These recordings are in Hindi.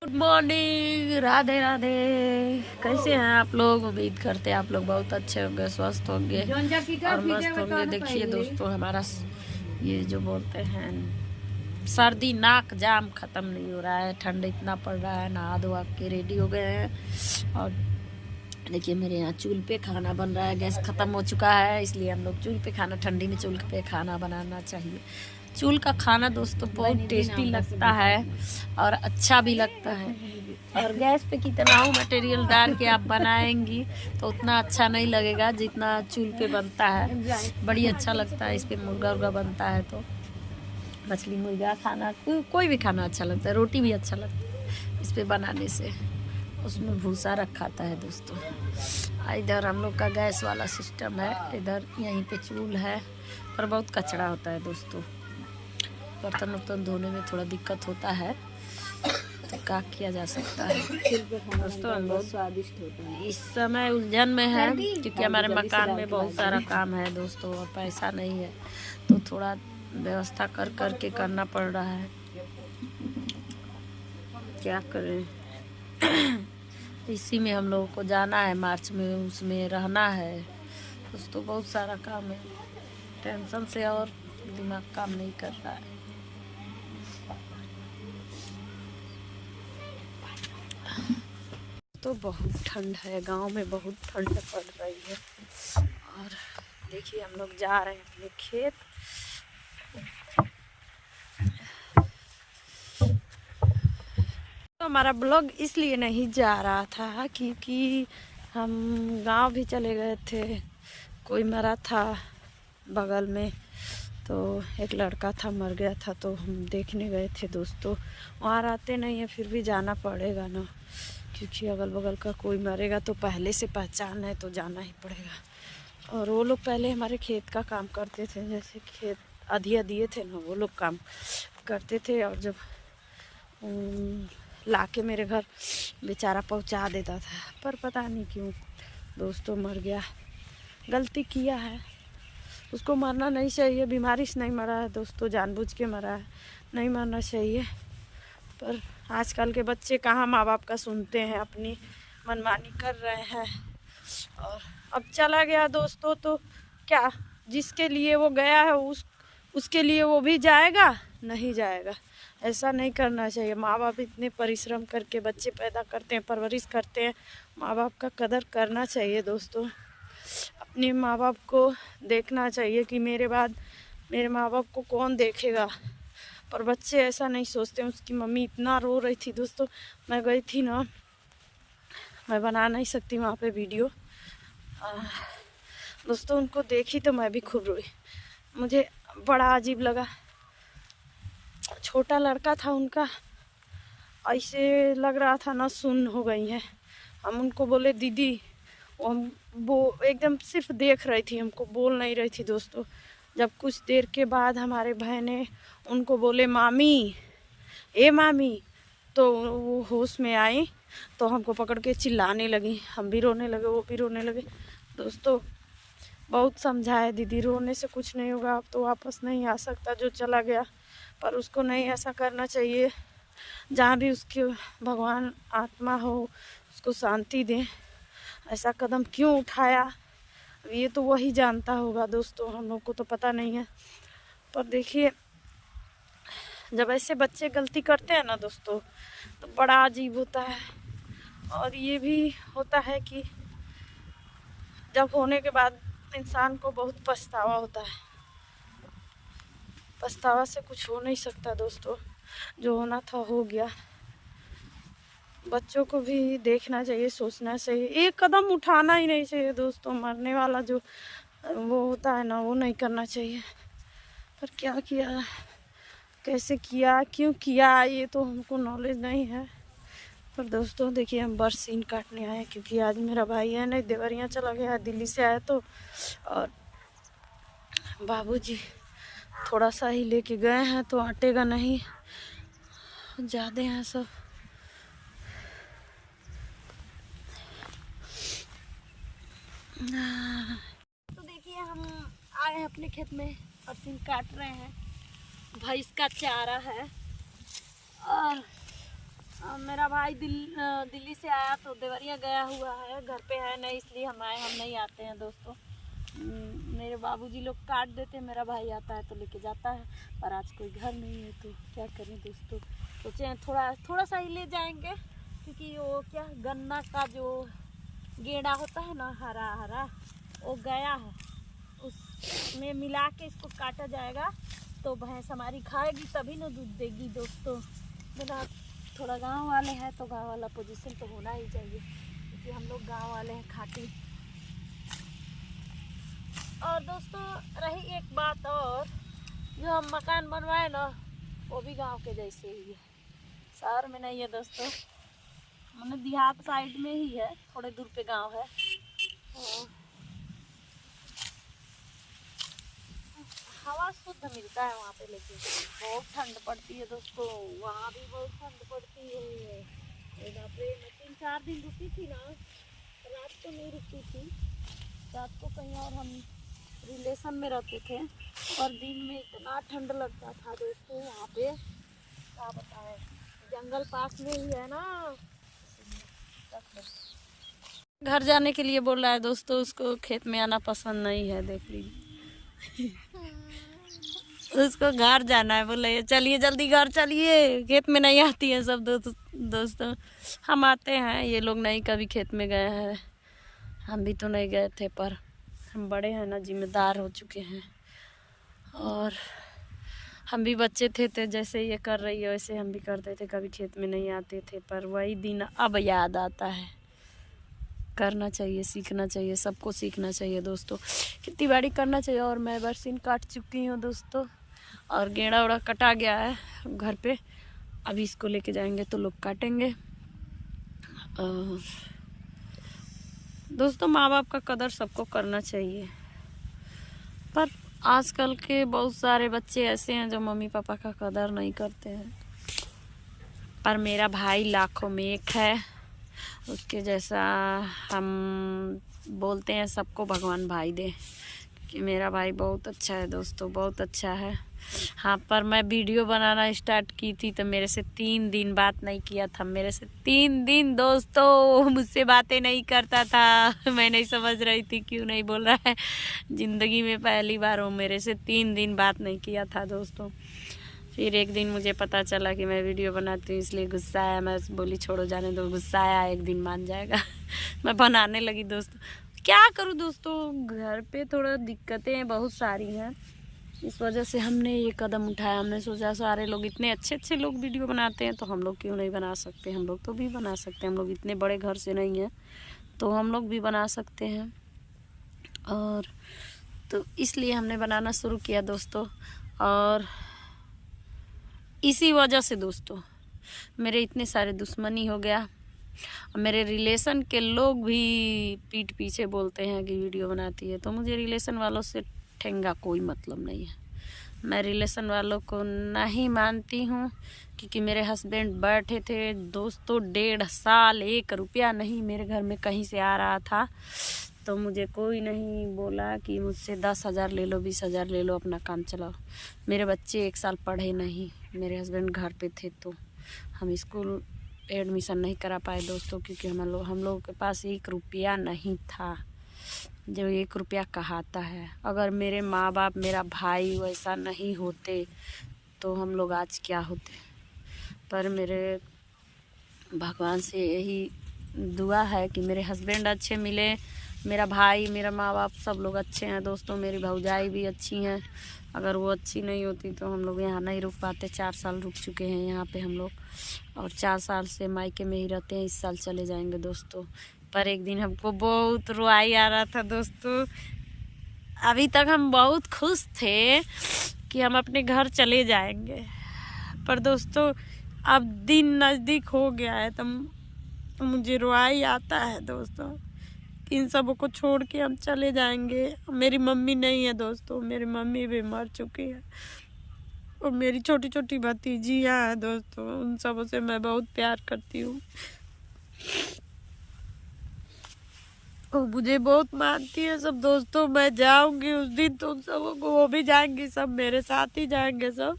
Good morning, Radhe Radhe. कैसे हैं आप लोग? उम्मीद करते हैं आप लोग बहुत अच्छे होंगे, स्वस्थ होंगे और मस्त होंगे। देखिए दोस्तों, हमारा ये जो बोलते हैं सर्दी नाक जाम ख़त्म नहीं हो रहा है। ठंड इतना पड़ रहा है, नहा धोआ के रेडी हो गए हैं। और देखिए मेरे यहाँ चूल्हे पे खाना बन रहा है। गैस ख़त्म हो चुका है, इसलिए हम लोग चूल्हे पे खाना, ठंडी में चूल्हे पे खाना बनाना चाहिए। चूल्हे का खाना दोस्तों बहुत टेस्टी लगता है और अच्छा भी लगता है। और गैस पे कितना मटेरियल डाल के आप बनाएंगी तो उतना अच्छा नहीं लगेगा जितना चूल्हे पे बनता है। बड़ी अच्छा लगता है। इस पर मुर्गा उर्गा बनता है तो मछली मुर्गा खाना कोई भी खाना अच्छा लगता है। रोटी भी अच्छा लगता है इस पे बनाने से। उसमें भूसा रखा था है दोस्तों। इधर हम लोग का गैस वाला सिस्टम है, इधर यहीं पे चूल्हा है, पर बहुत कचरा होता है दोस्तों। बर्तन वर्तन धोने में थोड़ा दिक्कत होता है, तो क्या किया जा सकता है दोस्तों। हम बहुत स्वादिष्ट होता है। इस समय उलझन में है क्योंकि हमारे मकान में बहुत सारा काम है दोस्तों और पैसा नहीं है, तो थोड़ा व्यवस्था कर कर के करना पड़ रहा है। क्या करें। इसी में हम लोगों को जाना है, मार्च में उसमें रहना है दोस्तों। बहुत सारा काम है, टेंशन से और दिमाग काम नहीं कर रहा है। तो बहुत ठंड है, गांव में बहुत ठंड पड़ रही है। और देखिए हम लोग जा रहे हैं अपने खेत। तो हमारा ब्लॉग इसलिए नहीं जा रहा था क्योंकि हम गांव भी चले गए थे। कोई मरा था बगल में, तो एक लड़का था मर गया था, तो हम देखने गए थे दोस्तों। वहाँ रहते नहीं है, फिर भी जाना पड़ेगा ना, क्योंकि अगल बगल का कोई मरेगा तो पहले से पहचान है तो जाना ही पड़ेगा। और वो लोग पहले हमारे खेत का काम करते थे, जैसे खेत अधिया दिए थे ना, वो लोग काम करते थे। और जब लाके मेरे घर बेचारा पहुंचा देता था, पर पता नहीं क्यों दोस्तों मर गया। गलती किया है, उसको मरना नहीं चाहिए। बीमारी से नहीं मरा है दोस्तों, जानबूझ के मरा है, नहीं मरना चाहिए। पर आजकल के बच्चे कहाँ माँ बाप का सुनते हैं, अपनी मनमानी कर रहे हैं। और अब चला गया दोस्तों, तो क्या जिसके लिए वो गया है उसके लिए वो भी जाएगा? नहीं जाएगा। ऐसा नहीं करना चाहिए। माँ बाप इतने परिश्रम करके बच्चे पैदा करते हैं, परवरिश करते हैं। माँ बाप का कदर करना चाहिए दोस्तों। अपने माँ बाप को देखना चाहिए कि मेरे बाद मेरे माँ बाप को कौन देखेगा। पर बच्चे ऐसा नहीं सोचते। उसकी मम्मी इतना रो रही थी दोस्तों, मैं गई थी ना, मैं बना नहीं सकती वहाँ पे वीडियो दोस्तों। उनको देखी तो मैं भी खूब रोई, मुझे बड़ा अजीब लगा। छोटा लड़का था उनका, ऐसे लग रहा था ना सुन्न हो गई है। हम उनको बोले दीदी, वो एकदम सिर्फ देख रही थी, हमको बोल नहीं रही थी दोस्तों। जब कुछ देर के बाद हमारे भाई ने उनको बोले मामी, ए मामी, तो वो होश में आई, तो हमको पकड़ के चिल्लाने लगी। हम भी रोने लगे, वो भी रोने लगे दोस्तों। बहुत समझाए दीदी, रोने से कुछ नहीं होगा, अब तो वापस नहीं आ सकता जो चला गया। पर उसको नहीं ऐसा करना चाहिए। जहाँ भी उसके भगवान आत्मा हो, उसको शांति दें। ऐसा कदम क्यों उठाया ये तो वही जानता होगा दोस्तों, हम लोग को तो पता नहीं है। पर देखिए, जब ऐसे बच्चे गलती करते हैं ना दोस्तों, तो बड़ा अजीब होता है। और ये भी होता है कि जब होने के बाद इंसान को बहुत पछतावा होता है। पछतावा से कुछ हो नहीं सकता दोस्तों, जो होना था हो गया। बच्चों को भी देखना चाहिए, सोचना चाहिए। एक कदम उठाना ही नहीं चाहिए दोस्तों। मरने वाला जो वो होता है ना, वो नहीं करना चाहिए। पर क्या किया, कैसे किया, क्यों किया, ये तो हमको नॉलेज नहीं है। पर दोस्तों देखिए, हम बरसीन काटने आए क्योंकि आज मेरा भाई है नहीं, देवरिया चला गया, दिल्ली से आया तो। और बाबूजी थोड़ा सा ही लेके गए हैं, तो अटेगा नहीं, ज़्यादा हैं सब। तो देखिए, हम आए हैं अपने खेत में, बरसीन काट रहे हैं। भैंस का चारा है और मेरा भाई दिल्ली से आया तो देवरिया गया हुआ है, घर पे है नहीं, इसलिए हम नहीं आते हैं दोस्तों। मेरे बाबूजी लोग काट देते हैं, मेरा भाई आता है तो लेके जाता है, पर आज कोई घर नहीं है तो क्या करें दोस्तों। सोचे थोड़ा सा ही ले जाएंगे, क्योंकि वो क्या गन्ना का जो गेड़ा होता है ना, हरा हरा, वो गया है, उसमें मिला के इसको काटा जाएगा तो भैंस हमारी खाएगी तभी ना दूध देगी दोस्तों। मेरा थोड़ा गांव वाले हैं तो गांव वाला पोजीशन तो होना ही चाहिए, क्योंकि हम लोग गांव वाले हैं खाटी। और दोस्तों रही एक बात और, जो हम मकान बनवाए ना वो भी गांव के जैसे ही है, शहर में नहीं है दोस्तों, मैंने देहात साइड में ही है, थोड़े दूर पे गांव है। हवा शुद्ध मिलता है वहाँ पे, लेकिन बहुत ठंड पड़ती है दोस्तों, वहाँ भी बहुत ठंड पड़ती है। मैं 3-4 दिन रुकी थी ना, रात को नहीं रुकी थी, रात को कहीं और हम रिलेशन में रहते थे, और दिन में इतना ठंड लगता था दोस्तों वहाँ पे, क्या बताएं, जंगल पास में ही है ना। घर जाने के लिए बोल रहा है दोस्तों, उसको खेत में आना पसंद नहीं है, देख लीजिए। उसको घर जाना है, बोले चलिए जल्दी घर चलिए, खेत में नहीं आती है सब दोस्तों। हम आते हैं, ये लोग नहीं कभी खेत में गए हैं, हम भी तो नहीं गए थे, पर हम बड़े हैं ना, जिम्मेदार हो चुके हैं। और हम भी बच्चे थे तो जैसे ये कर रही है वैसे हम भी करते थे, कभी खेत में नहीं आते थे, पर वही दिन अब याद आता है। करना चाहिए, सीखना चाहिए, सबको सीखना चाहिए दोस्तों, खेती बाड़ी करना चाहिए। और मैं बरसीन काट चुकी हूँ दोस्तों, और गेड़ा उड़ा कटा गया है घर पे, अभी इसको लेके जाएंगे तो लोग काटेंगे। और दोस्तों माँ बाप का कदर सबको करना चाहिए, पर आजकल के बहुत सारे बच्चे ऐसे हैं जो मम्मी पापा का कदर नहीं करते हैं। पर मेरा भाई लाखों में एक है, उसके जैसा हम बोलते हैं सबको भगवान भाई दे, कि मेरा भाई बहुत अच्छा है दोस्तों, बहुत अच्छा है। हाँ, पर मैं वीडियो बनाना स्टार्ट की थी तो मेरे से 3 दिन बात नहीं किया था, मेरे से 3 दिन दोस्तों मुझसे बातें नहीं करता था। मैं नहीं समझ रही थी क्यों नहीं बोल रहा है, ज़िंदगी में पहली बार वो मेरे से 3 दिन बात नहीं किया था दोस्तों। फिर एक दिन मुझे पता चला कि मैं वीडियो बनाती हूँ, इसलिए गुस्सा आया, मैं बोली छोड़ो जाने दो, गुस्सा आया, एक दिन मान जाएगा। मैं बनाने लगी दोस्तों, क्या करूँ दोस्तों, घर पे थोड़ा दिक्कतें बहुत सारी हैं, इस वजह से हमने ये कदम उठाया। हमने सोचा सारे लोग इतने अच्छे अच्छे लोग वीडियो बनाते हैं तो हम लोग क्यों नहीं बना सकते, हम लोग तो भी बना सकते हैं, हम लोग इतने बड़े घर से नहीं हैं तो हम लोग भी बना सकते हैं। और तो इसलिए हमने बनाना शुरू किया दोस्तों, और इसी वजह से दोस्तों मेरे इतने सारे दुश्मनी हो गया। मेरे रिलेशन के लोग भी पीठ पीछे बोलते हैं कि वीडियो बनाती है, तो मुझे रिलेशन वालों से ठेंगा कोई मतलब नहीं है, मैं रिलेशन वालों को नहीं मानती हूँ, क्योंकि मेरे हस्बैंड बैठे थे दोस्तों 1.5 साल, 1 रुपया नहीं मेरे घर में कहीं से आ रहा था, तो मुझे कोई नहीं बोला कि मुझसे 10,000 ले लो, 20,000 ले लो, अपना काम चलाओ। मेरे बच्चे 1 साल पढ़े नहीं, मेरे हस्बैंड घर पे थे, तो हम स्कूल एडमिशन नहीं करा पाए दोस्तों, क्योंकि हम लोगों के पास 1 रुपया नहीं था, जो 1 रुपया कहाता है। अगर मेरे माँ बाप, मेरा भाई वैसा नहीं होते तो हम लोग आज क्या होते। पर मेरे भगवान से यही दुआ है कि मेरे हस्बैंड अच्छे मिले, मेरा भाई, मेरा माँ बाप सब लोग अच्छे हैं दोस्तों, मेरी भौजाई भी अच्छी हैं। अगर वो अच्छी नहीं होती तो हम लोग यहाँ नहीं रुक पाते। 4 साल रुक चुके हैं यहाँ पे हम लोग, और 4 साल से मायके में ही रहते हैं, इस साल चले जाएंगे दोस्तों। पर एक दिन हमको बहुत रुआई आ रहा था दोस्तों, अभी तक हम बहुत खुश थे कि हम अपने घर चले जाएंगे, पर दोस्तों अब दिन नज़दीक हो गया है तो मुझे रुआई आता है दोस्तों, इन सबों को छोड़ के हम चले जाएंगे। मेरी मम्मी नहीं है दोस्तों, मेरी मम्मी भी मर चुकी है, और मेरी छोटी छोटी भतीजियाँ हैं दोस्तों, उन सबों से मैं बहुत प्यार करती हूँ, वो मुझे बहुत मानती है सब दोस्तों। मैं जाऊंगी उस दिन तो उन सबों को, वो भी जाएंगी, सब मेरे साथ ही जाएंगे, सब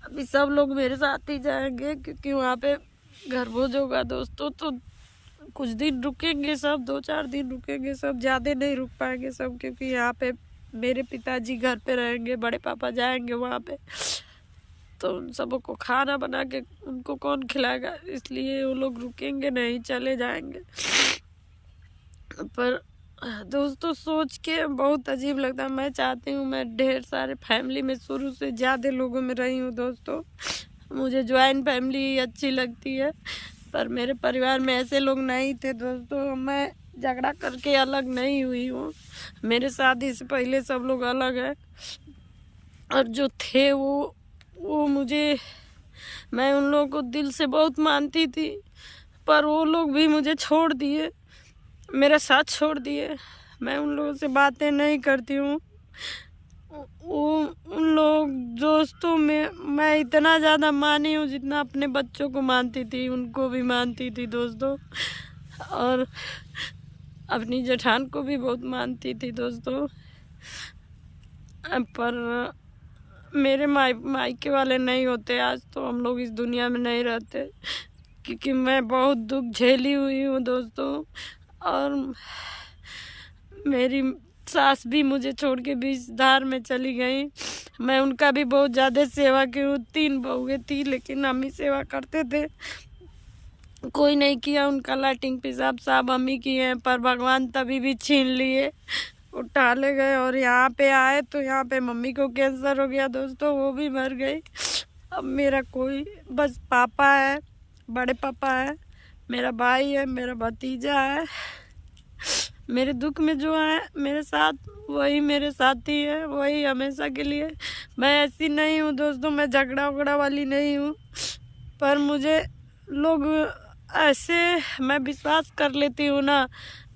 अभी सब लोग मेरे साथ ही जाएंगे, क्योंकि वहाँ पे घर बोझ होगा दोस्तों तो कुछ दिन रुकेंगे सब, 2-4 दिन रुकेंगे सब, ज़्यादा नहीं रुक पाएंगे सब, क्योंकि यहाँ पे मेरे पिताजी घर पे रहेंगे, बड़े पापा जाएंगे वहाँ पे, तो उन सबों को खाना बना के उनको कौन खिलाएगा, इसलिए वो लोग रुकेंगे नहीं, चले जाएंगे। पर दोस्तों सोच के बहुत अजीब लगता है। मैं चाहती हूँ मैं ढेर सारे फैमिली में शुरू से ज़्यादा लोगों में रही हूँ दोस्तों, मुझे ज्वाइंट फैमिली अच्छी लगती है, पर मेरे परिवार में ऐसे लोग नहीं थे दोस्तों। मैं झगड़ा करके अलग नहीं हुई हूँ, मेरे शादी से पहले सब लोग अलग हैं, और जो थे वो मुझे, मैं उन लोगों को दिल से बहुत मानती थी, पर वो लोग भी मुझे छोड़ दिए, मेरा साथ छोड़ दिए। मैं उन लोगों से बातें नहीं करती हूँ। वो उन लोग दोस्तों में मैं इतना ज़्यादा मानी हूँ जितना अपने बच्चों को मानती थी, उनको भी मानती थी दोस्तों, और अपनी जेठान को भी बहुत मानती थी दोस्तों। पर मेरे मायके वाले नहीं होते आज तो हम लोग इस दुनिया में नहीं रहते, क्योंकि मैं बहुत दुख झेली हुई हूँ दोस्तों, और मेरी सास भी मुझे छोड़ के बीच धार में चली गई। मैं उनका भी बहुत ज़्यादा सेवा की हूँ, 3 बहुएं थी, लेकिन हम ही सेवा करते थे, कोई नहीं किया उनका लाइटिंग पेशाब साहब हम ही किए हैं, पर भगवान तभी भी छीन लिए, उठा ले गए। और यहाँ पे आए तो यहाँ पे मम्मी को कैंसर हो गया दोस्तों, वो भी मर गई। अब मेरा कोई बस पापा है, बड़े पापा है, मेरा भाई है, मेरा भतीजा है। मेरे दुख में जो है मेरे साथ, वही मेरे साथी है, वही हमेशा के लिए। मैं ऐसी नहीं हूँ दोस्तों, मैं झगड़ा वगड़ा वाली नहीं हूँ, पर मुझे लोग ऐसे, मैं विश्वास कर लेती हूँ ना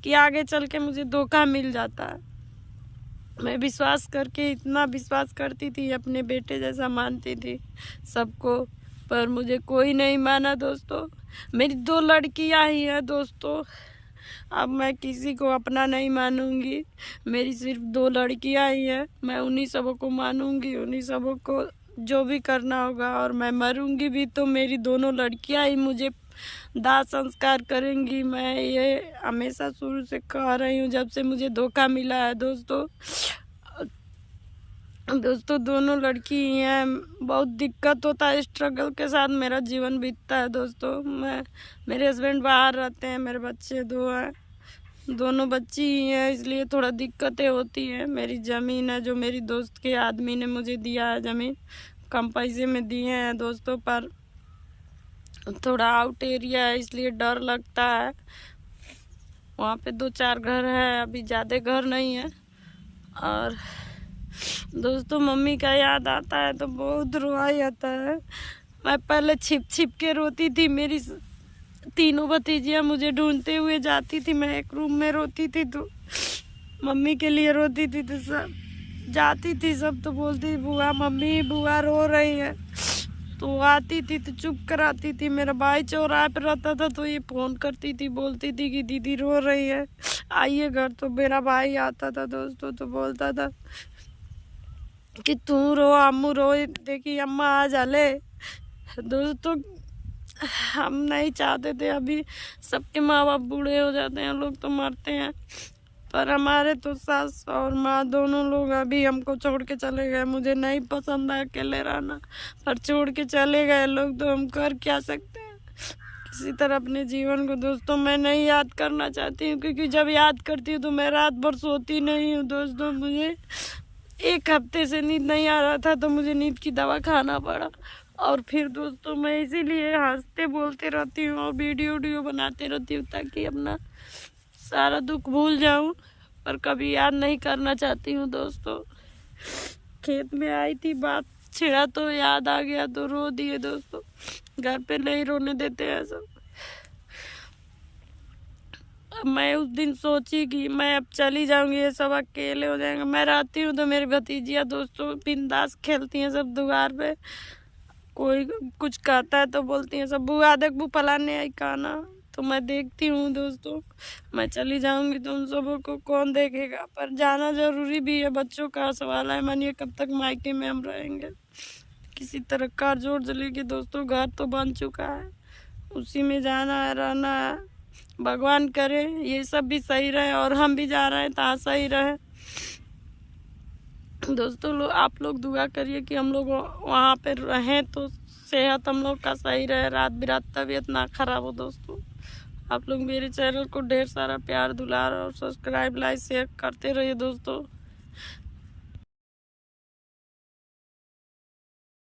कि आगे चल के मुझे धोखा मिल जाता है। मैं विश्वास करके इतना विश्वास करती थी, अपने बेटे जैसा मानती थी सबको, पर मुझे कोई नहीं माना दोस्तों। मेरी 2 लड़कियां ही हैं दोस्तों, अब मैं किसी को अपना नहीं मानूंगी, मेरी सिर्फ 2 लड़कियां ही हैं, मैं उन्हीं सबों को मानूंगी, उन्हीं सबों को जो भी करना होगा। और मैं मरूंगी भी तो मेरी दोनों लड़कियां ही मुझे दाह संस्कार करेंगी। मैं ये हमेशा शुरू से कह रही हूँ, जब से मुझे धोखा मिला है दोस्तों। दोनों लड़की ही हैं, बहुत दिक्कत होता है, स्ट्रगल के साथ मेरा जीवन बीतता है दोस्तों। मेरे हस्बैंड बाहर रहते हैं, मेरे बच्चे 2 हैं, दोनों बच्ची ही हैं, इसलिए थोड़ा दिक्कतें होती हैं। मेरी ज़मीन है जो मेरी दोस्त के आदमी ने मुझे दिया है, ज़मीन कम पैसे में दिए हैं दोस्तों, पर थोड़ा आउट एरिया है इसलिए डर लगता है। वहाँ पे 2-4 घर है, अभी ज़्यादा घर नहीं है। और दोस्तों मम्मी का याद आता है तो बहुत रुआई आता है। मैं पहले छिप छिप के रोती थी, मेरी 3 भतीजियाँ मुझे ढूंढते हुए जाती थी, मैं एक रूम में रोती थी, तो मम्मी के लिए रोती थी, तो सब जाती थी, सब तो बोलती थी बुआ, मम्मी बुआ रो रही है, तो आती थी तो चुप कराती थी। मेरा भाई चौराहे पर रहता था तो ये फ़ोन करती थी, बोलती थी कि दीदी रो रही है, आइए घर। तो मेरा भाई आता था दोस्तों, तो बोलता था कि तू रो, अम्मू रो, देखी अम्मा आ जाले। दोस्तों हम नहीं चाहते थे, अभी सबके माँ बाप बूढ़े हो जाते हैं, लोग तो मरते हैं, पर हमारे तो सास और माँ दोनों लोग अभी हमको छोड़ के चले गए। मुझे नहीं पसंद है अकेले रहना, पर छोड़ के चले गए लोग, तो हम कर क्या सकते हैं, किसी तरह अपने जीवन को। दोस्तों मैं नहीं याद करना चाहती हूँ, क्योंकि जब याद करती हूँ तो मैं रात भर सोती नहीं हूँ दोस्तों। मुझे 1 हफ्ते से नींद नहीं आ रहा था, तो मुझे नींद की दवा खाना पड़ा। और फिर दोस्तों मैं इसीलिए हंसते बोलते रहती हूँ और वीडियो बनाते रहती हूँ, ताकि अपना सारा दुख भूल जाऊँ, पर कभी याद नहीं करना चाहती हूँ दोस्तों। खेत में आई थी, बात छिड़ा तो याद आ गया तो रो दिए दोस्तों। घर पे नहीं रोने देते हैं सब। मैं उस दिन सोची कि मैं अब चली जाऊंगी, ये सब अकेले हो जाएंगे। मैं रहती हूँ तो मेरी भतीजियाँ दोस्तों बिंदास खेलती हैं सब दुआर पे, कोई कुछ कहता है तो बोलती हैं सब बुआ देख बू फलाने आई खाना, तो मैं देखती हूँ दोस्तों। मैं चली जाऊंगी तो उन सबों को कौन देखेगा, पर जाना जरूरी भी है, बच्चों का सवाल है। मानिए कब तक मायके में हम रहेंगे, किसी तरह कार जोड़ लेके दोस्तों। घर तो बन चुका है, उसी में जाना है, रहना है। भगवान करे ये सब भी सही रहे और हम भी जा रहे हैं तो सही रहे। दोस्तों आप लोग दुआ करिए कि हम लोग वहाँ पे रहें तो सेहत हम लोग का सही रहे, रात बिरात तबीयत ना खराब हो। दोस्तों आप लोग मेरे चैनल को ढेर सारा प्यार दुलार और सब्सक्राइब लाइक शेयर करते रहिए दोस्तों।